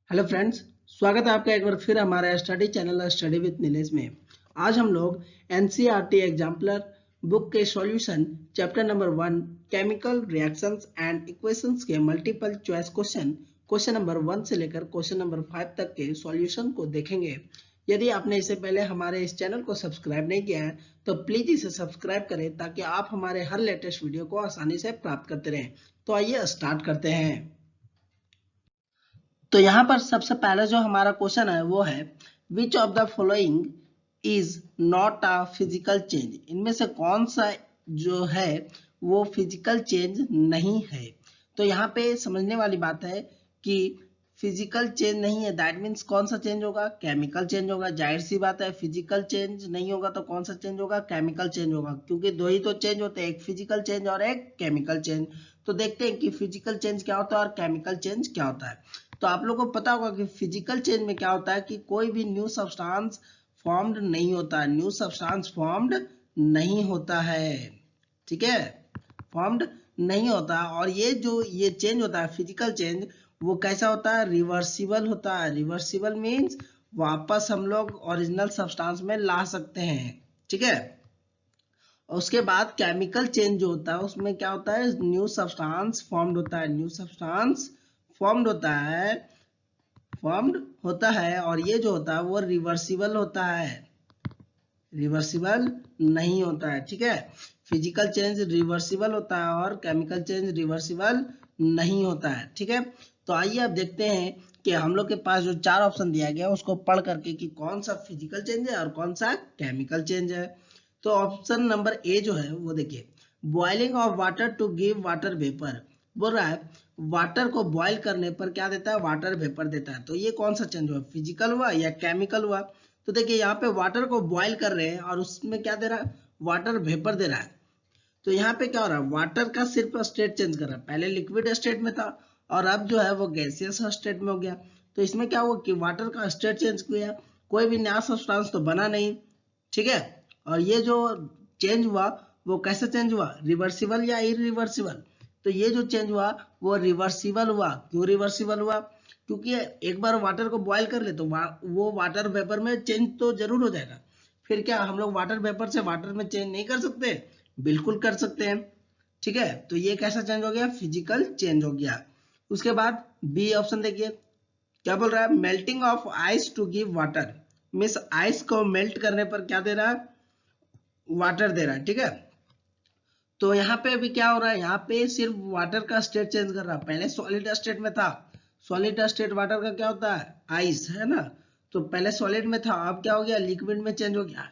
Hello friends, स्वागत है आपका एक बार फिर हमारे study channel study with Nilesh में। आज हम लोग एनसीईआरटी एग्जाम्पलर बुक के solution chapter number 1 chemical reactions and equations के मल्टीपल चॉइस क्वेश्चन नंबर 1 से लेकर क्वेश्चन नंबर 5 तक के सॉल्यूशन को देखेंगे। यदि आपने इससे पहले हमारे इस चैनल को सब्सक्राइब नहीं किया है तो प्लीज इसे सब्सक्राइब करें ताकि आप हमारे हर लेटेस्ट वीडियो को आसानी से प्राप्त करते रहें। तो आइए स्टार्ट करते हैं। तो यहाँ पर सबसे पहले जो हमारा क्वेश्चन है वो है which of the following is not a physical change. इनमें से कौन सा जो है वो फिजिकल चेंज नहीं है। तो यहाँ पे समझने वाली बात है कि फिजिकल चेंज नहीं है, दैट मीन्स कौन सा चेंज होगा, केमिकल चेंज होगा। जाहिर सी बात है, फिजिकल चेंज नहीं होगा तो कौन सा चेंज होगा, केमिकल चेंज होगा, क्योंकि दो ही तो चेंज होते हैं, एक फिजिकल चेंज और एक केमिकल चेंज। तो देखते हैं कि फिजिकल चेंज क्या होता है और केमिकल चेंज क्या होता है। तो आप लोगों को पता होगा कि फिजिकल चेंज में क्या होता है कि कोई भी न्यू सब्सटेंस फॉर्म्ड नहीं होता है, न्यू सब्सटेंस फॉर्म्ड नहीं होता है, ठीक है, फॉर्म्ड नहीं होता। और ये चेंज होता है फिजिकल चेंज, वो कैसा होता है, रिवर्सिबल होता है। रिवर्सिबल मीन्स वापस हम लोग ओरिजिनल सब्सटेंस में ला सकते हैं, ठीक है। उसके बाद केमिकल चेंज जो होता है उसमें क्या होता है, न्यू सब्सटेंस फॉर्म्ड होता है, न्यू सब्सटेंस फॉर्म्ड होता है, फॉर्म्ड होता है। और ये जो होता है वो रिवर्सिबल होता है, रिवर्सिबल नहीं होता है, ठीक है। फिजिकल चेंज रिवर्सिबल होता है और केमिकल चेंज रिवर्सिबल नहीं होता है, ठीक है। तो आइए अब देखते हैं कि हम लोग के पास जो चार ऑप्शन दिया गया उसको पढ़ करके कि कौन सा फिजिकल चेंज है और कौन सा केमिकल चेंज है। तो ऑप्शन नंबर ए जो है वो देखिए, boiling of water to give water vapour. बोल रहा है वाटर को बॉईल करने पर क्या देता है, वाटर वेपर देता है। तो ये कौन सा चेंज हुआ, फिजिकल हुआ या केमिकल हुआ। तो देखिए यहाँ पे वाटर को बॉईल कर रहे हैं और उसमें क्या दे रहा है, वाटर वेपर दे रहा है। तो यहाँ पे क्या हो रहा है, वाटर का सिर्फ स्टेट चेंज कर रहा है, पहले लिक्विड स्टेट में था और अब जो है वो गैसियस स्टेट में हो गया। तो इसमें क्या हुआ कि वाटर का स्टेट चेंज किया, कोई भी नया सब्सटेंस तो बना नहीं, ठीक है। और ये जो चेंज हुआ वो कैसे चेंज हुआ, रिवर्सिबल या इरिवर्सिबल। तो ये जो चेंज हुआ वो रिवर्सिबल हुआ। क्यों रिवर्सिबल हुआ, क्योंकि एक बार वाटर को बॉईल कर ले तो वो वाटर वेपर में चेंज तो जरूर हो जाएगा। फिर क्या हम लोग वाटर वेपर से वाटर में चेंज नहीं कर सकते, बिल्कुल कर सकते हैं, ठीक है। तो ये कैसा चेंज हो गया, फिजिकल चेंज हो गया। उसके बाद बी ऑप्शन देखिए, क्या बोल रहा है, melting of ice to give water. Means ice को मेल्ट करने पर क्या दे रहा है, वाटर दे रहा है, ठीक है। तो यहाँ पे अभी क्या हो रहा है, यहाँ पे सिर्फ वाटर का स्टेट चेंज कर रहा है, पहले सॉलिड स्टेट में था। सॉलिड स्टेट वाटर का क्या होता है, आइस है ना। तो पहले सॉलिड में था, अब क्या हो गया, लिक्विड में चेंज हो गया।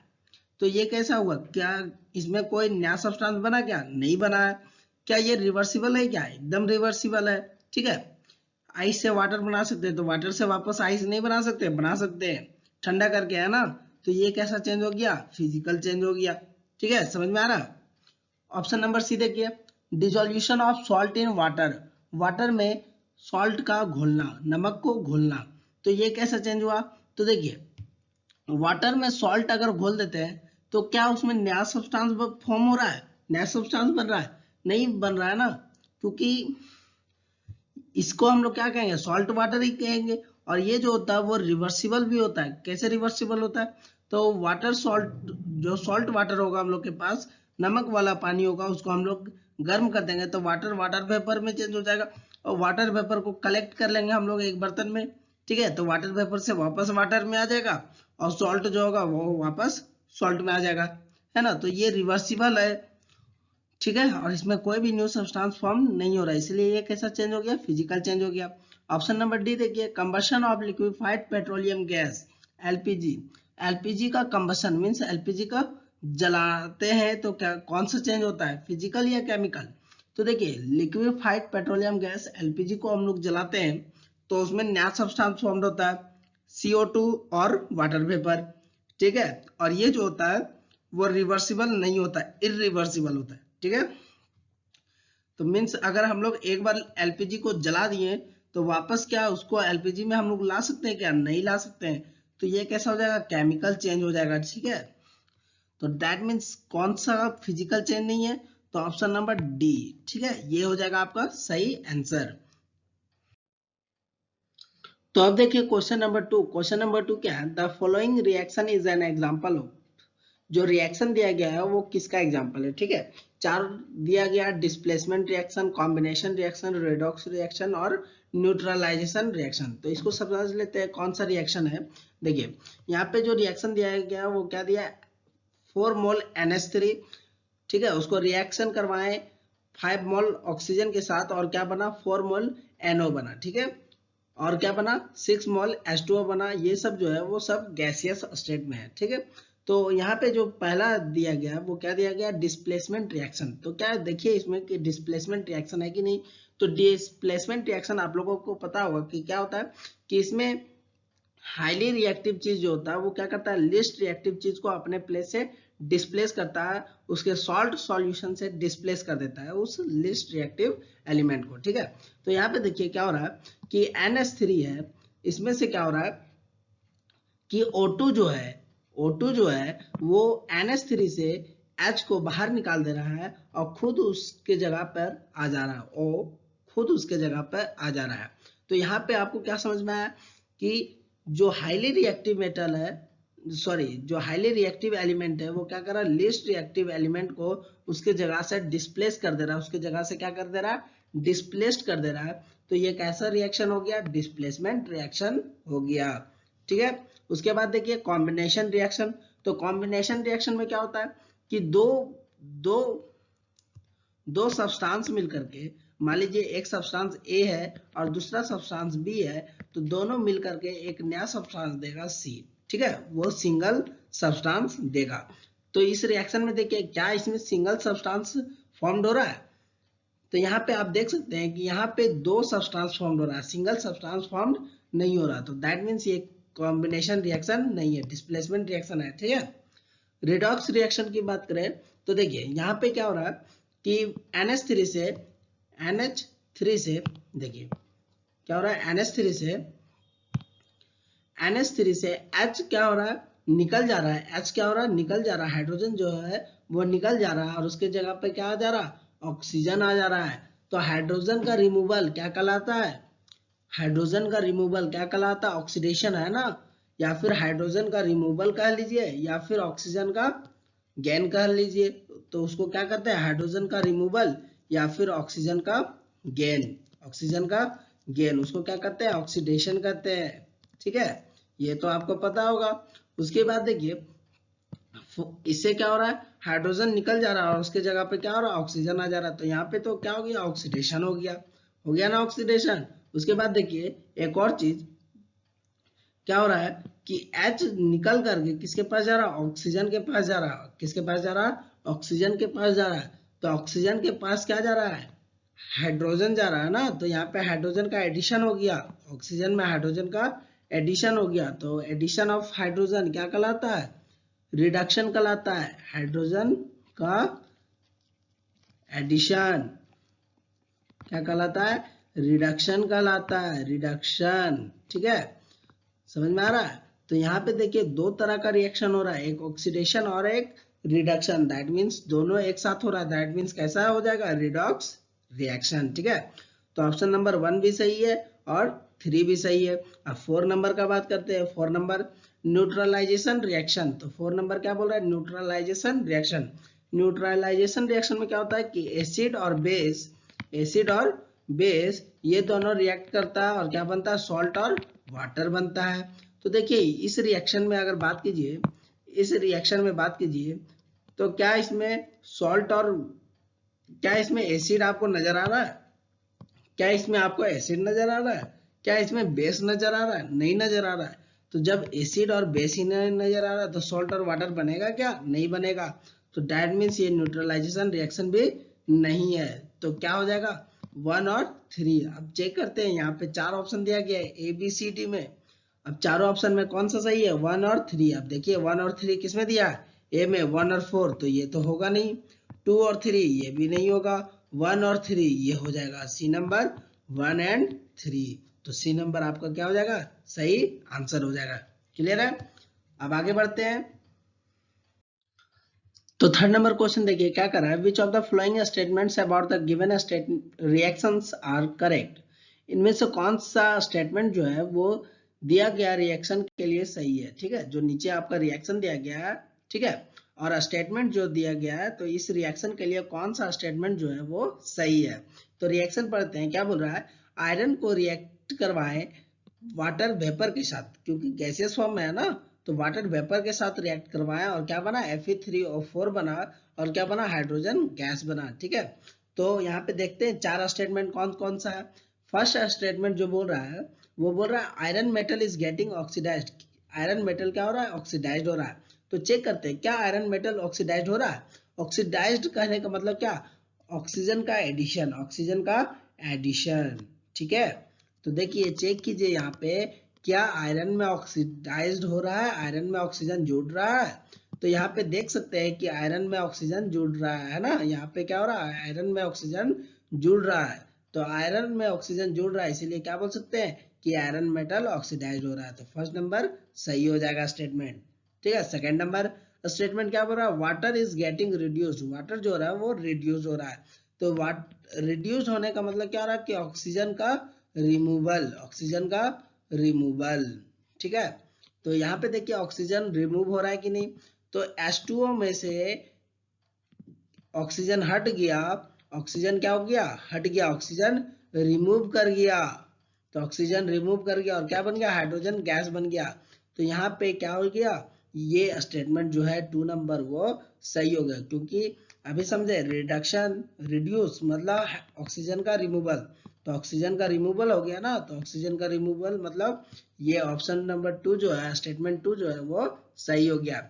तो ये कैसा हुआ, क्या इसमें कोई नया सब्सटेंस बना, क्या नहीं बना है। क्या ये रिवर्सिबल है, क्या एकदम रिवर्सिबल है, ठीक है। आइस से वाटर बना सकते हैं तो वाटर से वापस आइस नहीं बना सकते, बना सकते हैं ठंडा करके, है ना। तो ये कैसा चेंज हो गया, फिजिकल चेंज हो गया, ठीक है, समझ में आ रहा। ऑप्शन नंबर सी देखिए, dissolution of salt in water. Water में सॉल्ट का घोलना, नमक को घोलना। तो ये कैसा चेंज हुआ, तो देखिए वाटर में सॉल्ट अगर घोल देते हैं तो क्या उसमें नया सब्सटेंस फॉर्म हो रहा है, नया सब्सटेंस बन रहा है, नहीं बन रहा है ना, क्योंकि इसको हम लोग क्या कहेंगे, सॉल्ट वाटर ही कहेंगे। और ये जो होता है वो रिवर्सिबल भी होता है। कैसे रिवर्सिबल होता है, तो वाटर सॉल्ट, जो सॉल्ट वाटर होगा हम लोग के पास, नमक वाला पानी होगा, उसको हम लोग गर्म कर देंगे तो वाटर वाटर वेपर में चेंज हो जाएगा। और वाटर वेपर को कलेक्ट कर लेंगे हम लोग एक बर्तन में, ठीक है। तो वाटर वेपर से वापस वाटर में आ जाएगा और सॉल्ट जो होगा वो वापस सॉल्ट में आ जाएगा, है ना। तो ये रिवर्सिबल है, ठीक है। और इसमें कोई भी न्यू सब्सटेंस फॉर्म नहीं हो रहा है, इसलिए ये कैसा चेंज हो गया, फिजिकल चेंज हो गया। ऑप्शन नंबर डी देखिए, combustion of liquefied petroleum gas, LPG. LPG का कंबशन मींस एलपीजी का जलाते हैं तो क्या कौन सा चेंज होता है, फिजिकल या केमिकल। तो देखिए लिक्विफाइड पेट्रोलियम गैस एलपीजी को हम लोग जलाते हैं तो उसमें नया सब्सटेंस फॉर्म होता है, CO2 और वाटर वेपर, ठीक है। और ये जो होता है वो रिवर्सिबल नहीं होता, इरिवर्सिबल होता है, ठीक है। तो मीन्स अगर हम लोग एक बार एलपीजी को जला दिए तो वापस क्या उसको एलपीजी में हम लोग ला सकते हैं, क्या नहीं ला सकते हैं। तो ये कैसा हो जाएगा, केमिकल चेंज हो जाएगा, ठीक है। तो दैट मीन्स कौन सा फिजिकल चेंज नहीं है, तो ऑप्शन नंबर डी, ठीक है, ये हो जाएगा आपका सही आंसर। तो अब देखिए क्वेश्चन नंबर 2। क्वेश्चन नंबर 2 क्या है? The following reaction is an example of. जो रिएक्शन दिया गया है वो किसका एग्जांपल है? ठीक है, चार दिया गया, displacement reaction, combination reaction, redox reaction और न्यूट्रलाइजेशन रिएक्शन। तो इसको समझ लेते हैं कौन सा रिएक्शन है। देखिए यहाँ पे जो रिएक्शन दिया गया है वो क्या दिया है? 4 मोल NH3, ठीक है, उसको रिएक्शन करवाएं 5 मोल ऑक्सीजन के साथ और क्या बना? 4 मोल NO बना, ठीक है, और क्या बना? 6 मोल H2O बना। ये सब जो है वो सब गैसियस स्टेट में है, ठीक है। तो यहाँ पे जो पहला दिया गया वो क्या दिया गया? Displacement reaction. तो क्या देखिए इसमें कि डिस्प्लेसमेंट रिएक्शन है कि नहीं। तो डिस्प्लेसमेंट रिएक्शन आप लोगों को पता होगा कि क्या होता है कि इसमें हाईली रिएक्टिव चीज जो होता है वो क्या करता है? लिस्ट रिएक्टिव चीज को अपने प्लेस से डिस्प्लेस करता है, उसके सॉल्ट सॉल्यूशन से डिस्प्लेस कर देता है उस लिस्ट रिएक्टिव एलिमेंट को, ठीक है। तो यहाँ पे देखिए क्या हो रहा है कि NH3 है, इसमें से क्या हो रहा है कि O2 जो है वो NH3 से H को बाहर निकाल दे रहा है और खुद उसके जगह पर आ जा रहा है, O खुद उसके जगह पर आ जा रहा है। तो यहाँ पे आपको क्या समझ में आया कि जो हाईली रिएक्टिव मेटल है, सॉरी, जो हाईली रिएक्टिव एलिमेंट है वो क्या कर रहा है? लिस्ट रिएक्टिव एलिमेंट को उसके जगह से डिस्प्लेस कर दे रहा है, उसके जगह से क्या कर दे रहा है? डिस्प्लेस्ड कर दे रहा है। तो ये कैसा रिएक्शन हो गया? डिस्प्लेसमेंट रिएक्शन हो गया, ठीक है। उसके बाद देखिए कॉम्बिनेशन रिएक्शन। तो कॉम्बिनेशन रिएक्शन में क्या होता है कि दो दो दो सब्सटेंस मिलकर के, मान लीजिए एक सब्सटेंस ए है और दूसरा सब्सटेंस बी है, तो दोनों मिलकर के एक नया सब्सटेंस देगा सी, ठीक है, वो सिंगल सब्सटेंस देगा। तो इस रिएक्शन में देखिए क्या इसमें सिंगल सब्सटेंस फॉर्म्ड हो रहा है? तो यहाँ पे आप देख सकते हैं कि यहाँ पे दो सब्सटेंस फॉर्म्ड हो रहा है, सिंगल सब्सटेंस फॉर्म्ड नहीं हो रहा। तो दैट मीन्स ये कॉम्बिनेशन रिएक्शन नहीं है, डिस्प्लेसमेंट रिएक्शन है, ठीक है। रिडॉक्स रिएक्शन की बात करें तो देखिए यहाँ पे क्या हो रहा है कि NH3 से देखिए क्या हो रहा है, NH3 से H क्या हो रहा है? निकल जा रहा है। H क्या हो रहा है? निकल जा रहा है। हाइड्रोजन जो है वो निकल जा रहा है और उसके जगह पे क्या आ जा रहा है? ऑक्सीजन आ जा रहा है। तो हाइड्रोजन का रिमूवल क्या कहलाता है? हाइड्रोजन का रिमूवल क्या कहलाता है? ऑक्सीडेशन है ना। या फिर हाइड्रोजन का रिमूवल कह लीजिए या फिर ऑक्सीजन का गेन कह लीजिए। तो उसको क्या कहते हैं? हाइड्रोजन का रिमूवल या फिर ऑक्सीजन का गेन। ऑक्सीजन का गेन उसको क्या कहते हैं? ऑक्सीडेशन कहते हैं, ठीक है, ये तो आपको पता होगा। उसके बाद देखिए इससे क्या हो रहा है? हाइड्रोजन निकल जा रहा है और उसके जगह पे क्या हो रहा है? ऑक्सीजन आ जा रहा है। तो यहाँ पे तो क्या हो गया? ऑक्सीडेशन हो गया ना, ऑक्सीडेशन। उसके बाद देखिए एक और चीज क्या हो रहा है कि H निकल करके किसके पास जा रहा है? ऑक्सीजन के पास जा रहा है। किसके पास जा रहा है? ऑक्सीजन के पास जा रहा है। तो ऑक्सीजन के पास क्या जा रहा है? हाइड्रोजन जा रहा है ना। तो यहाँ पे हाइड्रोजन का एडिशन हो गया, ऑक्सीजन में हाइड्रोजन का एडिशन हो गया। तो एडिशन ऑफ हाइड्रोजन क्या कहलाता है? रिडक्शन कहलाता है। हाइड्रोजन का एडिशन क्या कहलाता है? रिडक्शन कहलाता है, रिडक्शन, ठीक है, समझ में आ रहा है। तो यहाँ पे देखिए दो तरह का रिएक्शन हो रहा है, एक ऑक्सीडेशन और एक रिडक्शन। दैट मीन्स दोनों एक साथ हो रहा है। दैट मीन्स कैसा हो जाएगा? रिडॉक्स रिएक्शन, ठीक है। तो ऑप्शन नंबर 1 भी सही है और 3 भी सही है। अब 4 नंबर का बात करते हैं। 4 नंबर न्यूट्रलाइजेशन रिएक्शन। तो 4 नंबर क्या बोल रहा है? Neutralisation reaction. न्यूट्रलाइजेशन रिएक्शन में क्या होता है कि एसिड और बेस ये दोनों रिएक्ट करता है और क्या बनता है? सॉल्ट और वाटर बनता है। तो देखिए इस रिएक्शन में अगर बात कीजिए, इस रिएक्शन में बात कीजिए तो क्या इसमें सॉल्ट और क्या इसमें एसिड आपको नजर आ रहा है? क्या इसमें आपको एसिड नजर आ रहा है? क्या इसमें बेस नजर आ रहा है? नहीं नजर आ रहा है। तो जब एसिड और बेस ही नहीं नजर आ रहा है तो सॉल्ट और वाटर बनेगा क्या? नहीं बनेगा। तो दैट मीन्स ये न्यूट्रलाइजेशन रिएक्शन भी नहीं है। तो क्या हो जाएगा? 1 और 3। अब चेक करते हैं, यहाँ पे 4 ऑप्शन दिया गया है ABCD में। अब चारों ऑप्शन में कौन सा सही है? 1 और 3। अब देखिए 1 और 3 किस में दिया है? ए में। 1 और 4 तो ये तो होगा नहीं। 2 और 3 ये भी नहीं होगा। 1 और 3 ये हो जाएगा सी नंबर 1 एंड 3। तो सी नंबर आपका क्या हो जाएगा? सही आंसर हो जाएगा। क्लियर है? अब आगे बढ़ते हैं। तो थर्ड नंबर क्वेश्चन देखिए क्या कर रहा है। Which of the flowing statements about the given state reactions are correct? इनमें से कौन सा स्टेटमेंट जो है वो दिया गया रिएक्शन के लिए सही है, ठीक है। जो नीचे आपका रिएक्शन दिया गया है, ठीक है, और स्टेटमेंट जो दिया गया है, तो इस रिएक्शन के लिए कौन सा स्टेटमेंट जो है वो सही है। तो रिएक्शन पढ़ते हैं, क्या बोल रहा है, आयरन को रिएक्ट करवाएं वाटर वेपर के साथ, क्योंकि गैसियस फॉर्म में है ना, तो वाटर वेपर के साथ रिएक्ट करवाया और क्या बना, Fe3O4 बना, और क्या बना, हाइड्रोजन गैस बना, ठीक है। तो यहाँ पे देखते हैं चार स्टेटमेंट कौन कौन सा है। फर्स्ट स्टेटमेंट जो बोल रहा है वो बोल रहा है iron metal is getting oxidized. Iron metal क्या हो रहा है, ऑक्सीडाइज्ड हो रहा है। तो चेक करते हैं क्या आयरन मेटल ऑक्सीडाइज्ड हो रहा है। ऑक्सीडाइज्ड कहने का मतलब क्या, ऑक्सीजन का एडिशन, ऑक्सीजन का एडिशन, ठीक है। तो देखिए चेक कीजिए यहाँ पे, क्या आयरन में ऑक्सीडाइज्ड हो रहा है, आयरन में ऑक्सीजन जुड़ रहा है। तो यहाँ पे देख सकते हैं कि आयरन में ऑक्सीजन जुड़ रहा है ना, यहाँ पे क्या हो रहा है, आयरन में ऑक्सीजन जुड़ रहा है। तो आयरन में ऑक्सीजन जुड़ रहा है, इसीलिए क्या बोल सकते हैं कि आयरन मेटल ऑक्सीडाइज्ड हो रहा है। तो फर्स्ट नंबर सही हो जाएगा स्टेटमेंट, ठीक है। सेकंड नंबर स्टेटमेंट क्या बोल रहा है, water is getting reduced. Water जो हो रहा है वो रिड्यूस हो रहा है। तो रिड्यूस होने का मतलब क्या हो रहा है कि ऑक्सीजन का रिमूवल, ऑक्सीजन का रिमूवल, ठीक है। तो यहाँ पे देखिए ऑक्सीजन रिमूव हो रहा है कि नहीं, तो H2O में से ऑक्सीजन हट गया, ऑक्सीजन क्या हो गया, हट गया, ऑक्सीजन रिमूव कर गया। तो ऑक्सीजन रिमूव कर गया और क्या बन गया, हाइड्रोजन गैस बन गया। तो यहाँ पे क्या हो गया, ये स्टेटमेंट जो है 2 नंबर वो सही हो गया, क्योंकि अभी समझे रिडक्शन रिड्यूस मतलब ऑक्सीजन का रिमूवल। तो ऑक्सीजन का रिमूवल हो गया ना, तो ऑक्सीजन का रिमूवल मतलब ये ऑप्शन नंबर 2 जो है, स्टेटमेंट 2 जो है वो सही हो गया।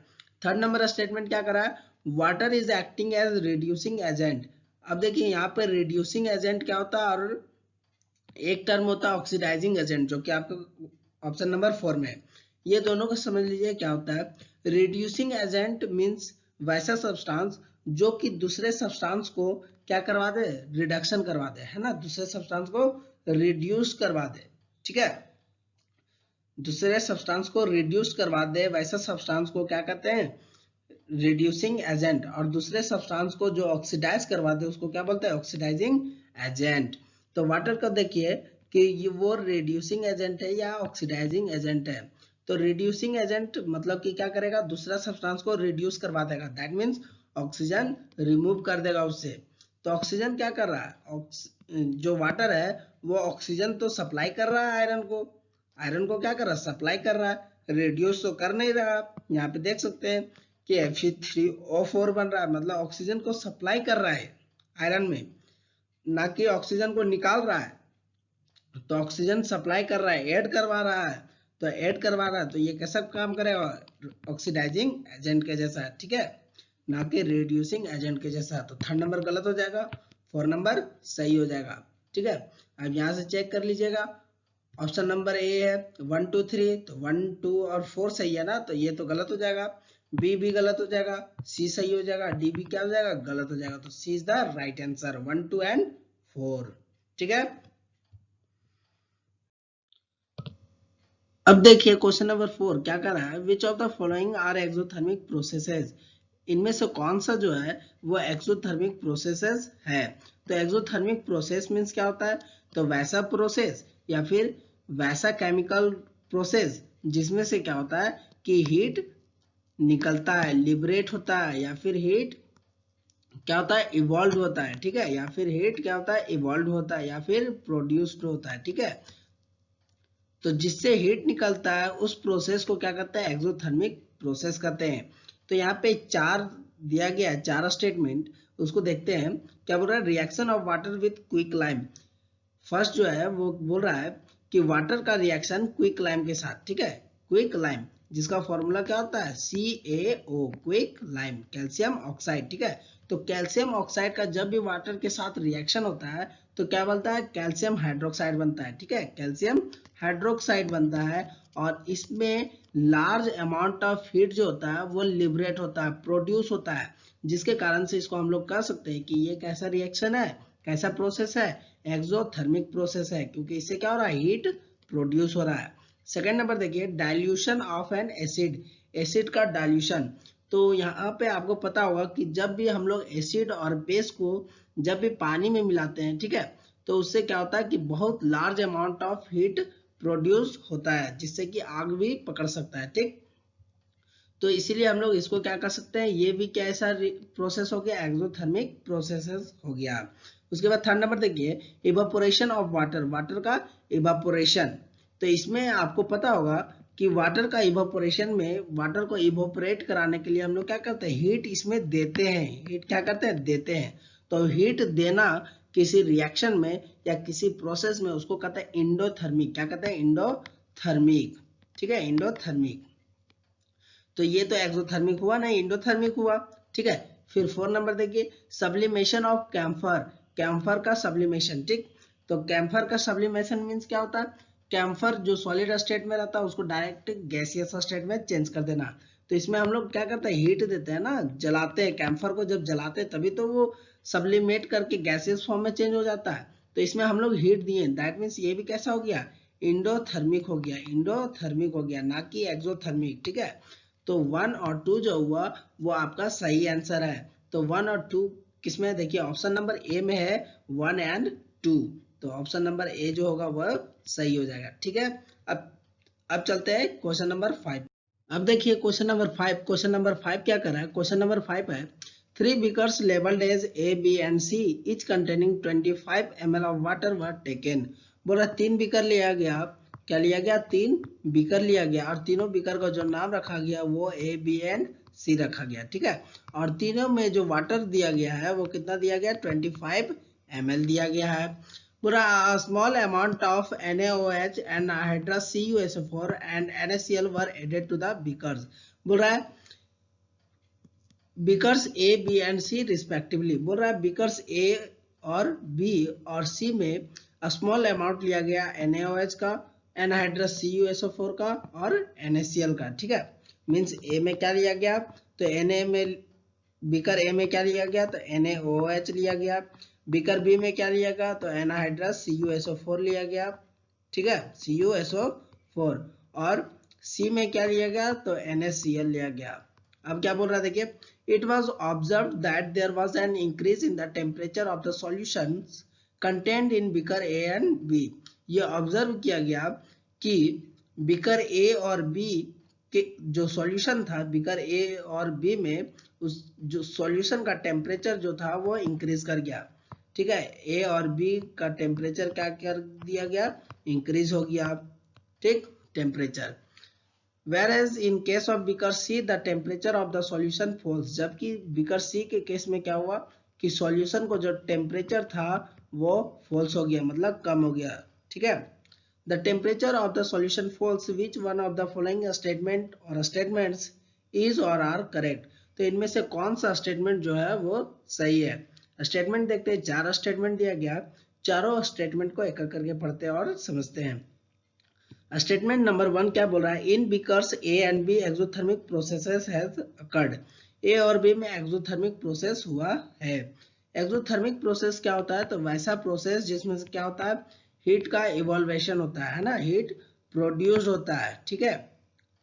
थर्ड नंबर स्टेटमेंट क्या करा है, water is acting as reducing agent. अब देखिए यहाँ पे रिड्यूसिंग एजेंट क्या होता है, और एक टर्म होता है ऑक्सीडाइजिंग एजेंट, जो कि आपका ऑप्शन नंबर 4 में है। ये दोनों को समझ लीजिए क्या होता है। रिड्यूसिंग एजेंट मींस वैसा सब्सटेंस जो कि दूसरे सब्सटेंस को क्या करवा दे, रिडक्शन करवा दे, है ना, दूसरे सब्सटेंस को रिड्यूस करवा दे, ठीक है। दूसरे सब्सटेंस को रिड्यूस करवा दे, वैसा सब्सटेंस को क्या कहते हैं, रिड्यूसिंग एजेंट। और दूसरे सब्सटेंस को जो ऑक्सीडाइज करवा दे उसको क्या बोलते हैं, ऑक्सीडाइजिंग एजेंट। तो वाटर का देखिए कि ये वो रिड्यूसिंग एजेंट है या ऑक्सीडाइजिंग एजेंट है। तो रिड्यूसिंग एजेंट मतलब कि क्या करेगा, दूसरा सब्सटेंस को रिड्यूस करवा देगा, दैट मीन्स ऑक्सीजन रिमूव कर देगा उससे। तो ऑक्सीजन क्या कर रहा है, जो वाटर है वो ऑक्सीजन तो सप्लाई कर रहा है आयरन को, आयरन को क्या कर रहा है, सप्लाई कर रहा है, रिड्यूस तो कर नहीं रहा। यहाँ पे देख सकते हैं कि Fe3O4 बन रहा है, मतलब ऑक्सीजन को सप्लाई कर रहा है आयरन में, ना कि ऑक्सीजन को निकाल रहा है। तो ऑक्सीजन सप्लाई कर रहा है, ऐड करवा रहा है, तो ऐड करवा रहा है, तो ये कैसा काम करेगा, ऑक्सीडाइजिंग एजेंट के जैसा, ठीक है, ना कि रिड्यूसिंग एजेंट के जैसा। तो थर्ड नंबर गलत हो जाएगा, 4 नंबर सही हो जाएगा, ठीक है। अब यहाँ से चेक कर लीजिएगा, ऑप्शन नंबर ए है 1 2 3, तो 1 2 और 4 सही है ना, तो ये तो गलत हो जाएगा। बी भी गलत हो जाएगा, सी सही हो जाएगा, डी भी क्या हो जाएगा, गलत हो जाएगा। तो C is the right answer, 1 2 and 4, ठीक है। अब देखिए क्वेश्चन नंबर 4 क्या कर रहा है, which of the following are exothermic processes. इनमें से कौन सा जो है वो एक्सोथर्मिक प्रोसेसेस है। तो एक्सोथर्मिक प्रोसेस मीन्स क्या होता है, तो वैसा प्रोसेस या फिर वैसा केमिकल प्रोसेस जिसमें से क्या होता है कि हीट निकलता है, लिबरेट होता है, या फिर हीट क्या होता है, इवॉल्व होता है, ठीक है, या फिर हीट क्या होता है, इवॉल्व होता है, या फिर प्रोड्यूस्ड होता है, ठीक है। तो जिससे हीट निकलता है उस प्रोसेस को क्या कहते हैं, एक्सोथर्मिक प्रोसेस कहते हैं। तो यहाँ पे चार दिया गया है, चार स्टेटमेंट, उसको देखते हैं। क्या बोल रहा है, reaction of water with quick lime. First जो है वो बोल रहा है कि वाटर का रिएक्शन क्विक लाइम के साथ, ठीक है, क्विक लाइम जिसका फॉर्मूला क्या होता है, CaO, quick lime, calcium oxide, ठीक है। तो कैल्शियम ऑक्साइड का जब भी वाटर के साथ रिएक्शन होता है तो क्या बनता है, कैल्शियम हाइड्रोक्साइड बनता है, ठीक है, कैल्शियम हाइड्रोक्साइड बनता है। और इसमें लार्ज अमाउंट ऑफ हीट जो होता है वो लिबरेट होता है, प्रोड्यूस होता है, जिसके कारण से इसको हम लोग कह सकते हैं कि ये कैसा रिएक्शन है, कैसा प्रोसेस है, एक्सोथर्मिक प्रोसेस है, क्योंकि इससे क्या हो रहा है, हीट प्रोड्यूस हो रहा है। सेकेंड नंबर देखिए, dilution of N acid, acid का डाइल्यूशन। तो यहाँ पे आपको पता होगा कि जब भी हम लोग एसिड और बेस को जब भी पानी में मिलाते हैं, ठीक है, तो उससे क्या होता है कि बहुत large amount of heat produce होता है, जिससे कि आग भी पकड़ सकता है। ठीक, तो इसीलिए हम लोग इसको क्या कर सकते हैं, ये भी क्या ऐसा प्रोसेस हो गया, एक्सोथर्मिक प्रोसेस हो गया। उसके बाद थर्ड नंबर देखिए, इवापोरेशन ऑफ वाटर, वाटर का इवापोरेशन। तो इसमें आपको पता होगा कि वाटर का इवापोरेशन में, वाटर को इवापोरेट कराने के लिए हम लोग क्या करते हैं, हीट इसमें देते हैं। हीट क्या करते हैं, देते हैं। तो हीट देना किसी रिएक्शन में या किसी प्रोसेस में, उसको कहते हैं इंडोथर्मिक। क्या कहते हैं, इंडोथर्मिक। ठीक है, इंडोथर्मिक। तो ये तो एक्सोथर्मिक हुआ, नहीं इंडोथर्मिक हुआ। ठीक है, फिर 4 नंबर देखिए, सब्लिमेशन ऑफ कैम्फर, कैम्फर का सब्लिमेशन। ठीक, तो कैम्फर का सब्लिमेशन मीन्स क्या होता है, कैम्फर जो सॉलिड स्टेट में रहता है उसको डायरेक्ट गैसियस स्टेट में चेंज कर देना। तो इसमें हम लोग क्या करते हैं, हीट देते हैं ना, जलाते हैं कैम्फर को, जब जलाते हैं तभी तो वो सब्लिमेट करके गैसियस फॉर्म में चेंज हो जाता है। तो इसमें हम लोग हीट दिए, दैट मीन्स ये भी कैसा हो गया, इंडोथर्मिक हो गया, इंडोथर्मिक हो गया, ना कि एक्सोथर्मिक। ठीक है, तो 1 और 2 जो हुआ वो आपका सही आंसर है। तो 1 और 2 किसमें, देखिए ऑप्शन नंबर ए में है 1 एंड 2, तो ऑप्शन नंबर ए जो होगा वह सही हो जाएगा। ठीक है, अब चलते हैं क्वेश्चन नंबर 5। अब देखिए क्वेश्चन नंबर 5, क्वेश्चन नंबर 5 क्या कर रहा है, क्वेश्चन नंबर 5 है 3 beakers labeled as A, B and C each containing 25 ml of water were taken। बोल रहा 3 बीकर लिया गया, क्या लिया गया, 3 बीकर लिया गया, और तीनों बीकर का जो नाम रखा गया वो A, B and C रखा गया। ठीक है, और तीनों में जो वाटर दिया गया है वो कितना दिया गया, 25 ml दिया गया है। पूरा small amount of NaOH and hydrous CuSO4 and NaCl were added to the beakers। बोल रहा है beakers A, B and C respectively. बोल रहा है बीकर्स ए और बी और सी में स्मॉल अमाउंट लिया गया NaOH का, एनहाइड्रस CuSO4 का और NaCl का। ठीक है, मीन्स ए में क्या लिया गया, तो Na में, बीकर ए में क्या लिया गया, तो NaOH लिया गया। बीकर बी में क्या लिया गया, तो एनहाइड्रस CuSO4 लिया गया। ठीक है, CuSO4। और सी में क्या लिया गया, तो NaCl लिया गया। अब क्या बोल रहा है देखिए, it was observed that there was an increase in the temperature of the solutions contained in beaker A and B। ये ऑब्जर्व किया गया कि बीकर ए और बी के जो सॉल्यूशन था, बीकर ए और बी में उस जो सॉल्यूशन का टेम्परेचर जो था वो इंक्रीज कर गया। ठीक है, ए और बी का टेम्परेचर क्या कर दिया गया, इंक्रीज हो गया। ठीक, temperature. Whereas in case of beaker C the temperature of the solution falls। जबकि beaker C के केस में क्या हुआ कि सॉल्यूशन को जो टेम्परेचर था वो फॉल्स हो गया, मतलब कम हो गया। ठीक है, the temperature of the solution falls which one of the following statement or statements is or are correct। तो इनमें से कौन सा स्टेटमेंट जो है वो सही है। स्टेटमेंट देखते हैं, 4 स्टेटमेंट दिया गया, चारों स्टेटमेंट को एक एक करके पढ़ते हैं और समझते हैं। स्टेटमेंट नंबर 1 क्या बोल रहा है, in beakers A and B exothermic processes has occurred. A और बी में एक्सोथर्मिक प्रोसेस हुआ है। एक्सोथर्मिक प्रोसेस क्या होता है, तो वैसा प्रोसेस जिसमें से क्या होता है, हीट का इवोल्वेशन होता है ना, हीट प्रोड्यूस होता है। ठीक है,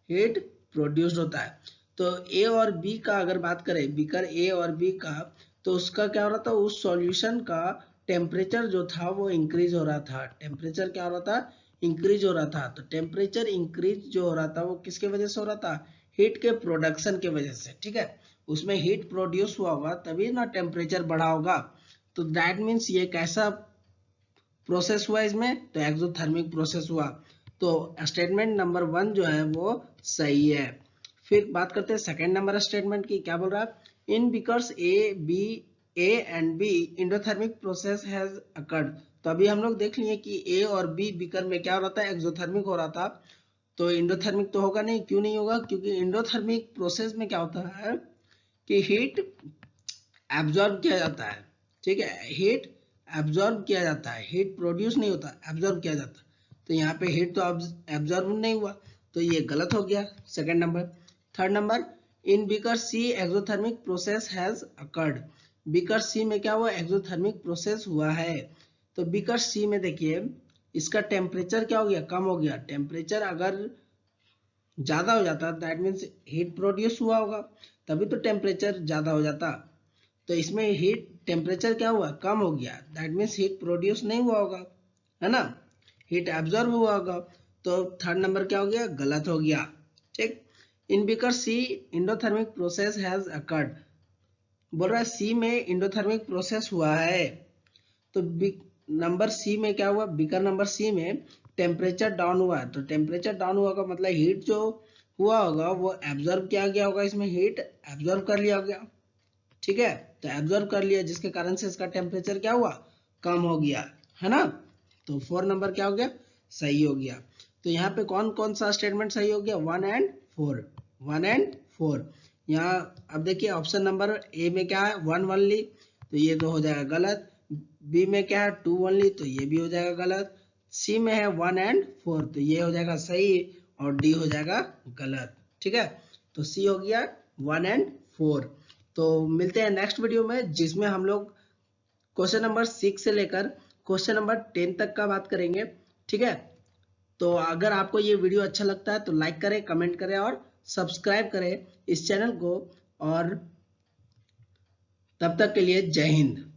हीट प्रोड्यूस्ड होता है। तो ए और बी का अगर बात करें, बीकर ए और बी का, तो उसका क्या हो रहा था, उस सॉल्यूशन का टेम्परेचर जो था वो इंक्रीज हो रहा था। टेम्परेचर क्या हो रहा था, इंक्रीज हो रहा था। तो टेम्परेचर इंक्रीज जो हो रहा था वो किसके वजह से हो रहा था, हीट के प्रोडक्शन के वजह से। ठीक है, उसमें हीट प्रोड्यूस हुआ होगा तभी ना टेम्परेचर बढ़ा होगा। तो दैट मीन्स ये कैसा प्रोसेस हुआ इसमें, तो एक्सोथर्मिक प्रोसेस हुआ। तो स्टेटमेंट नंबर 1 जो है वो सही है। फिर बात करते हैं सेकंड नंबर स्टेटमेंट की, क्या बोल रहा है, in beakers A and B endothermic process has occurred. तो अभी हम लोग देख लिए कि ए और बी बीकर में क्या हो रहा था, एक्सोथर्मिक हो रहा था। तो इंडोथर्मिक तो होगा नहीं, क्यों नहीं होगा, क्योंकि इंडोथर्मिक प्रोसेस में क्या होता है कि हीट एब्जॉर्ब किया जाता है। ठीक है, हीट एब्जॉर्ब किया जाता है, हीट प्रोड्यूस नहीं होता, एब्जॉर्ब किया जाता है। तो यहाँ पे हीट तो एब्जॉर्ब नहीं हुआ, तो ये गलत हो गया second number. Third number, in beaker C exothermic process has occurred. Beaker C में क्या हुआ, एक्सोथर्मिक प्रोसेस हुआ है। तो बीकर सी में देखिए इसका टेम्परेचर क्या हो गया, कम हो गया। टेम्परेचर अगर ज्यादा हो जाता दैट मीन्स हीट प्रोड्यूस हुआ होगा, तभी तो टेम्परेचर ज्यादा हो जाता। तो तो इसमें हीट टेम्परेचर क्या हुआ, कम हो गया, दैट मीन्स हीट प्रोड्यूस नहीं हुआ होगा, है ना, हीट एब्जॉर्ब हुआ होगा। तो थर्ड नंबर क्या हो गया, गलत हो गया। ठीक, in beaker C endothermic process has occurred, बोल रहा है सी में इंडोथर्मिक प्रोसेस हुआ है। तो नंबर सी में क्या हुआ, बीकर नंबर सी में टेम्परेचर डाउन हुआ है। तो टेम्परेचर डाउन हुआ का मतलब हीट जो हुआ होगा वो एब्जॉर्ब किया गया होगा, इसमें हीट एब्जॉर्ब कर लिया गया। ठीक है, तो एब्जॉर्ब कर लिया जिसके कारण से इसका टेम्परेचर क्या हुआ, कम हो गया, है ना। तो 4 नंबर क्या हो गया, सही हो गया। तो यहाँ पे कौन कौन सा स्टेटमेंट सही हो गया, 1 एंड 4, 1 एंड 4। यहाँ अब देखिए ऑप्शन नंबर ए में क्या है, 1 ओनली, तो ये तो हो जाएगा गलत। बी में क्या है, 2 ओनली, तो ये भी हो जाएगा गलत। सी में है 1 एंड 4, तो ये हो जाएगा सही, और डी हो जाएगा गलत। ठीक है, तो सी हो गया 1 एंड 4। तो मिलते हैं नेक्स्ट वीडियो में, जिसमें हम लोग क्वेश्चन नंबर 6 से लेकर क्वेश्चन नंबर 10 तक का बात करेंगे। ठीक है, तो अगर आपको ये वीडियो अच्छा लगता है तो लाइक करें, कमेंट करें और सब्सक्राइब करें इस चैनल को। और तब तक के लिए जय हिंद।